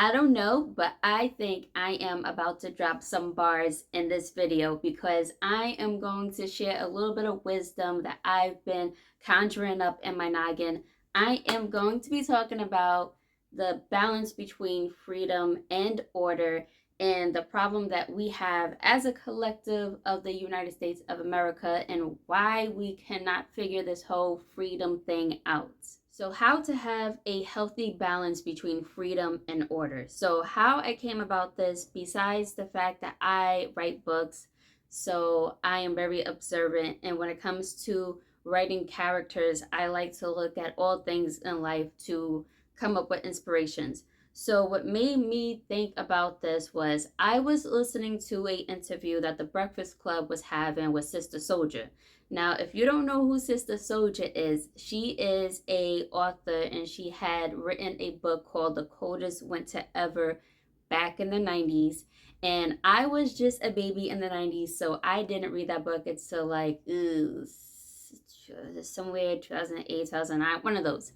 I don't know, but I think I am about to drop some bars in this video because I am going to share a little bit of wisdom that I've been conjuring up in my noggin. I am going to be talking about the balance between freedom and order and the problem that we have as a collective of the United States of America and why we cannot figure this whole freedom thing out. So, how to have a healthy balance between freedom and order. So, how I came about this, besides the fact that I write books, so I am very observant. And when it comes to writing characters, I like to look at all things in life to come up with inspirations. So, what made me think about this was I was listening to a interview that the Breakfast Club was having with Sister Soldier. Now, if you don't know who Sister Soldier is, she is a author and she had written a book called The Coldest Winter Ever back in the 90s. And I was just a baby in the 90s, so I didn't read that book until like somewhere 2008, 2009, one of those.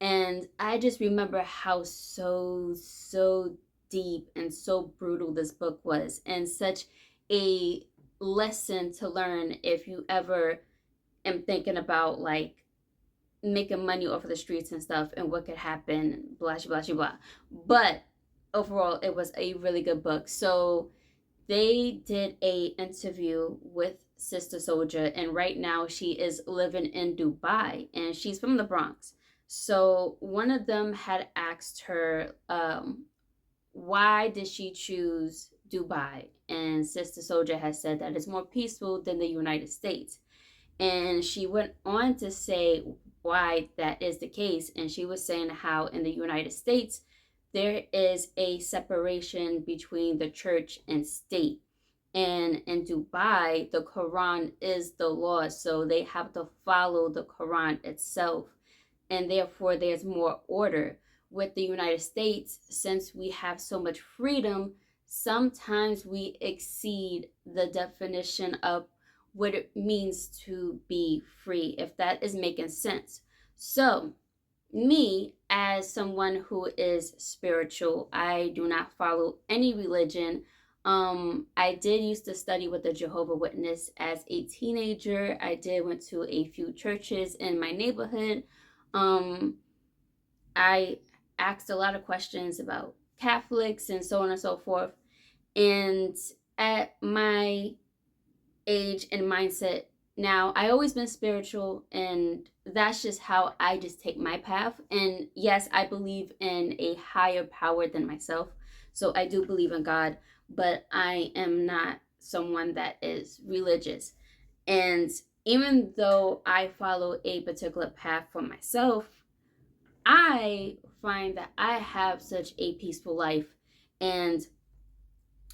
And I just remember how so deep and so brutal this book was, and such a lesson to learn if you ever am thinking about like making money off of the streets and stuff and what could happen, blah blah blah blah. But overall, it was a really good book. So they did a interview with Sister Soldier, and right now she is living in Dubai, and she's from the Bronx. So one of them had asked her, why did she choose Dubai? And Sister Soldier has said that it's more peaceful than the United States. And she went on to say why that is the case. And she was saying how in the United States, there is a separation between the church and state. And in Dubai, the Quran is the law. So they have to follow the Quran itself. And therefore, there's more order. With the United States, since we have so much freedom, sometimes we exceed the definition of what it means to be free, if that is making sense. So, me, as someone who is spiritual, I do not follow any religion. I did used to study with the Jehovah Witness as a teenager. I did went to a few churches in my neighborhood. Um, I asked a lot of questions about Catholics and so on and so forth. And at my age and mindset now, I always been spiritual, and that's just how I just take my path. And yes, I believe in a higher power than myself. So I do believe in God, but I am not someone that is religious. And even though I follow a particular path for myself, I find that I have such a peaceful life. And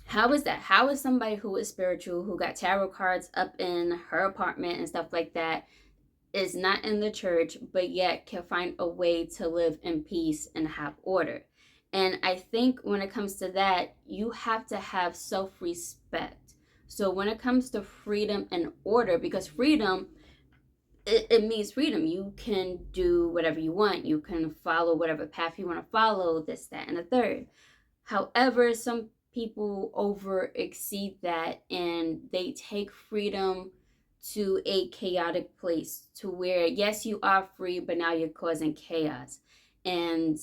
how is that? How is somebody who is spiritual, who got tarot cards up in her apartment and stuff like that, is not in the church, but yet can find a way to live in peace and have order? And I think when it comes to that, you have to have self respect. So when it comes to freedom and order, because freedom, it means freedom. You can do whatever you want. You can follow whatever path you want to follow, this, that, and the third. However, some people over exceed that and they take freedom to a chaotic place to where, yes, you are free, but now you're causing chaos. And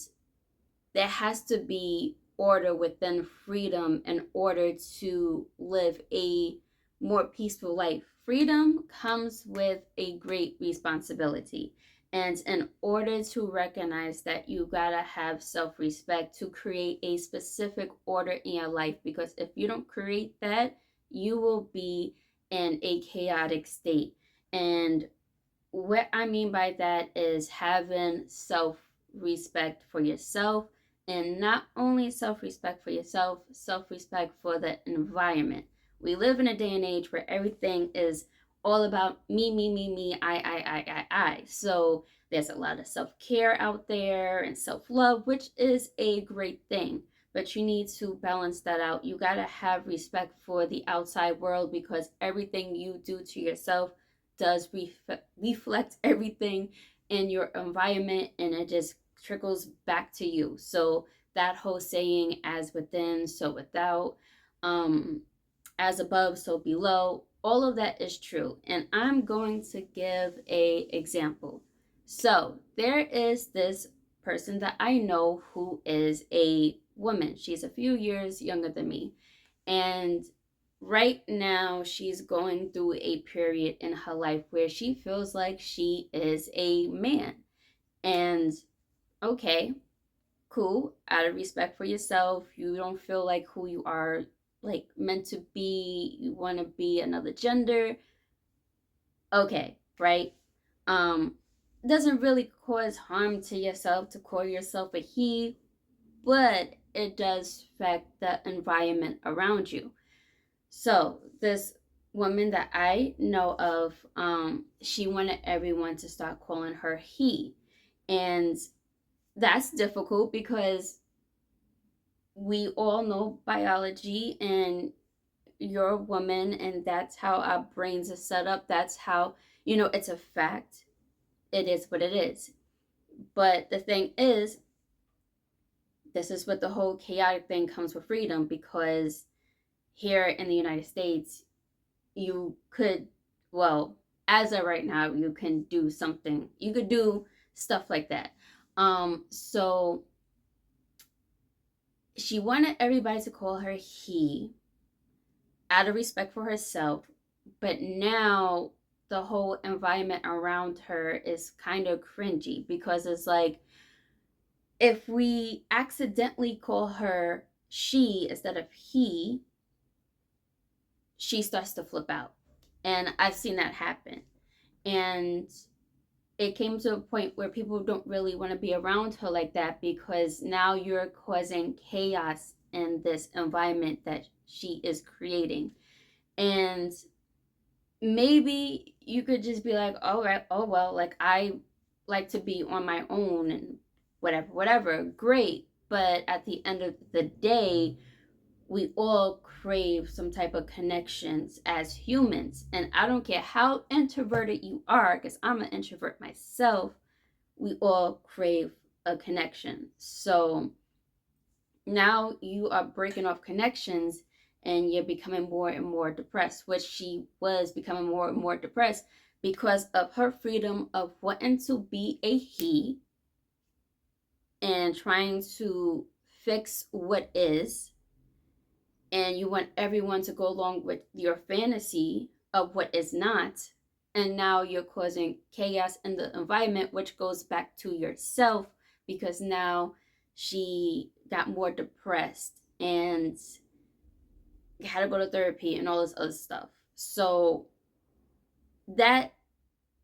there has to be order within freedom in order to live a more peaceful life. Freedom comes with a great responsibility. And in order to recognize that, you gotta have self respect to create a specific order in your life. Because if you don't create that, you will be in a chaotic state. And what I mean by that is having self respect for yourself, and not only self respect for yourself, self respect for the environment. We live in a day and age where everything is all about me, I. So there's a lot of self care out there and self love, which is a great thing. But you need to balance that out. You got to have respect for the outside world, because everything you do to yourself does reflect everything in your environment, and it just trickles back to you. So that whole saying, as within, so without, um, as above, so below, all of that is true. And I'm going to give a example. So there is this person that I know who is a woman. She's a few years younger than me. And right now, she's going through a period in her life where she feels like she is a man. And okay, cool. Out of respect for yourself, you don't feel like who you are like meant to be, you want to be another gender. Okay, right? Um, doesn't really cause harm to yourself to call yourself a he, but it does affect the environment around you. So this woman that I know of, she wanted everyone to start calling her he. And that's difficult because we all know biology, and you're a woman, and that's how our brains are set up. That's how, it's a fact. It is what it is. But the thing is, this is what the whole chaotic thing comes with freedom, because here in the United States, you could, well, as of right now, you can do something. You could do stuff like that. So she wanted everybody to call her he out of respect for herself, but now the whole environment around her is kind of cringy, because it's like, if we accidentally call her she instead of he, she starts to flip out. And I've seen that happen. And it came to a point where people don't really want to be around her like that, because now you're causing chaos in this environment that she is creating. And maybe you could just be like, all right, oh well, like I like to be on my own and whatever, great. But at the end of the day, we all crave some type of connections as humans. And I don't care how introverted you are, because I'm an introvert myself, we all crave a connection. So now you are breaking off connections, and you're becoming more and more depressed, which she was becoming more and more depressed because of her freedom of wanting to be a he and trying to fix what is. And you want everyone to go along with your fantasy of what is not. And now you're causing chaos in the environment, which goes back to yourself, because now she got more depressed and had to go to therapy and all this other stuff. So that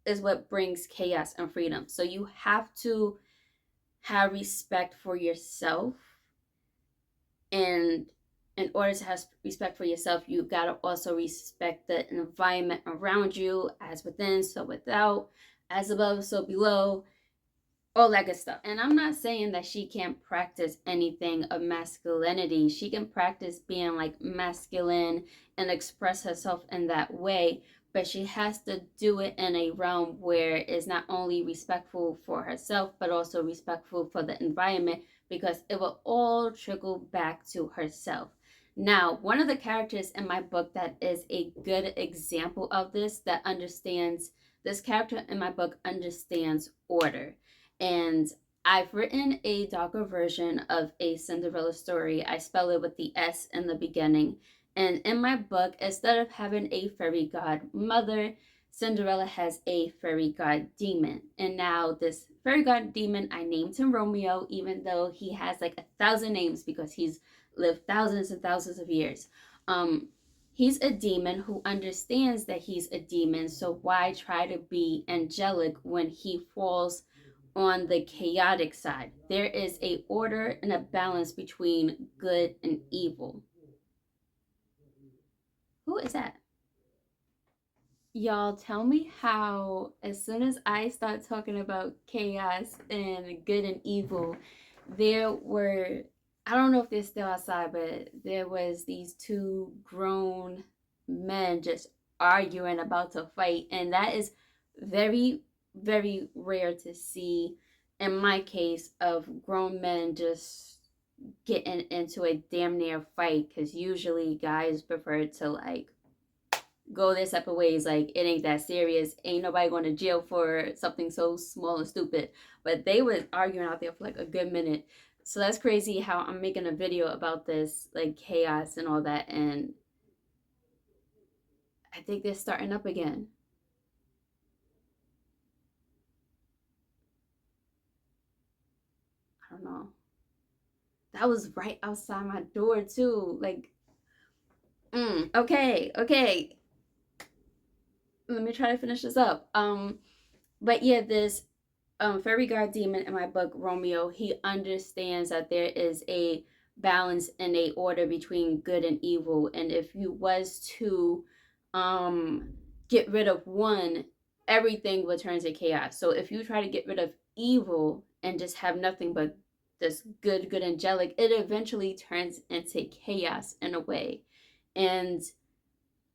is what brings chaos and freedom. So you have to have respect for yourself. And in order to have respect for yourself, you've got to also respect the environment around you, as within, so without, as above, so below, all that good stuff. And I'm not saying that she can't practice anything of masculinity. She can practice being like masculine and express herself in that way, but she has to do it in a realm where it's not only respectful for herself, but also respectful for the environment, because it will all trickle back to herself. Now, one of the characters in my book that is a good example of this, that understands, this character in my book understands order. And I've written a darker version of a Cinderella story. I spell it with the S in the beginning. And in my book, instead of having a fairy godmother, Cinderella has a fairy god demon. And now this fairy god demon, I named him Romeo, even though he has like 1,000 names because he's lived thousands and thousands of years. He's a demon who understands that he's a demon. So why try to be angelic when he falls on the chaotic side? There is a order and a balance between good and evil. Who is that? Y'all, tell me how, as soon as I start talking about chaos and good and evil, there were, I don't know if they're still outside, but there was these two grown men just arguing about to fight. And that is very, very rare to see, in my case, of grown men just getting into a damn near fight, because usually guys prefer to like go their separate ways. Like, it ain't that serious. Ain't nobody going to jail for something so small and stupid. But they were arguing out there for like a good minute. So that's crazy how I'm making a video about this, like chaos and all that. And I think they're starting up again. I don't know. That was right outside my door too. Like, okay. Let me try to finish this up. But yeah, this fairy god demon in my book, Romeo, he understands that there is a balance and a order between good and evil. And if you was to get rid of one, everything would turn to chaos. So if you try to get rid of evil and just have nothing but this good angelic, it eventually turns into chaos in a way. And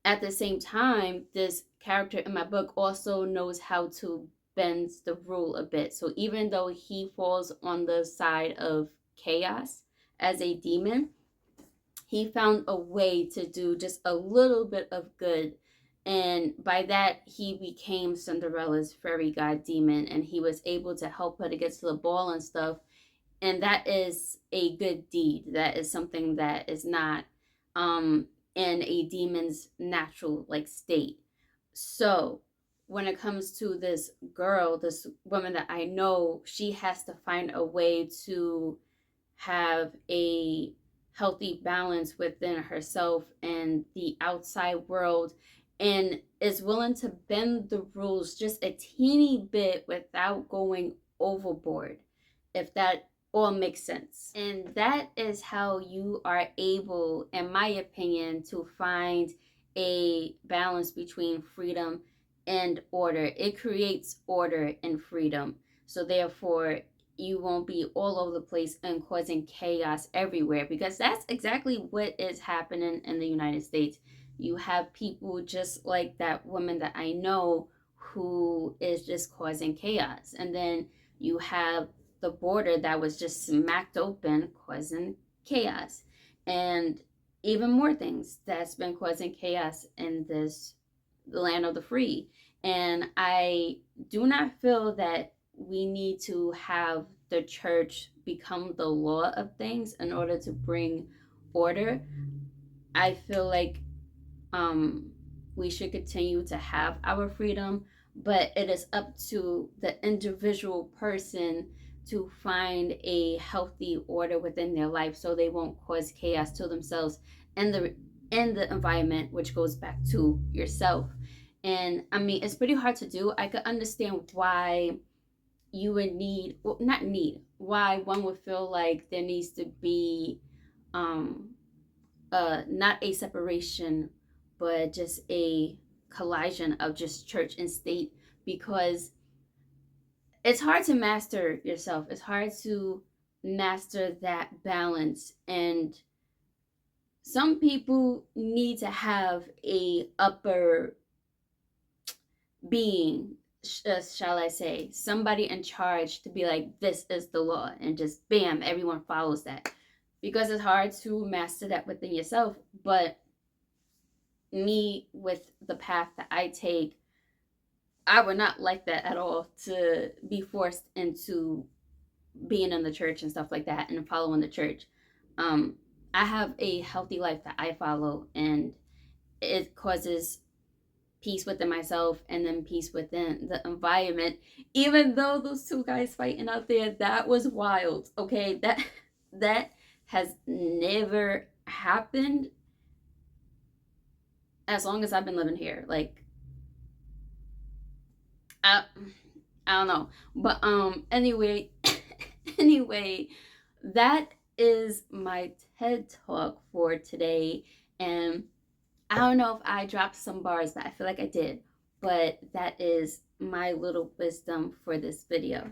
at the same time, this character in my book also knows how to bend the rule a bit. So even though he falls on the side of chaos as a demon, he found a way to do just a little bit of good. And by that, he became Cinderella's fairy god demon, and he was able to help her to get to the ball and stuff. And that is a good deed. That is something that is not in a demon's natural like state. So when it comes to this girl, this woman that I know, she has to find a way to have a healthy balance within herself and the outside world, and is willing to bend the rules just a teeny bit without going overboard, if that all makes sense. And that is how you are able, in my opinion, to find a balance between freedom and order. It creates order and freedom. So therefore, you won't be all over the place and causing chaos everywhere, because that's exactly what is happening in the United States. You have people just like that woman that I know who is just causing chaos. And then you have the border that was just smacked open, causing chaos. And even more things that's been causing chaos in this land of the free. And I do not feel that we need to have the church become the law of things in order to bring order. I feel like we should continue to have our freedom, but it is up to the individual person to find a healthy order within their life so they won't cause chaos to themselves and the environment, which goes back to yourself. And I mean, it's pretty hard to do. I could understand why you would need, well, not need, why one would feel like there needs to be um not a separation, but just a collision of just church and state, because it's hard to master yourself. It's hard to master that balance. And some people need to have a upper being, shall I say, somebody in charge to be like, this is the law, and just bam, everyone follows that, because it's hard to master that within yourself. But me, with the path that I take, I would not like that at all, to be forced into being in the church and stuff like that and following the church. Um, I have a healthy life that I follow, and it causes peace within myself and then peace within the environment. Even though those two guys fighting out there, that was wild. Okay, that has never happened as long as I've been living here. Like, I don't know. But anyway, anyway, that is my TED talk for today. And I don't know if I dropped some bars, but I feel like I did. But that is my little wisdom for this video.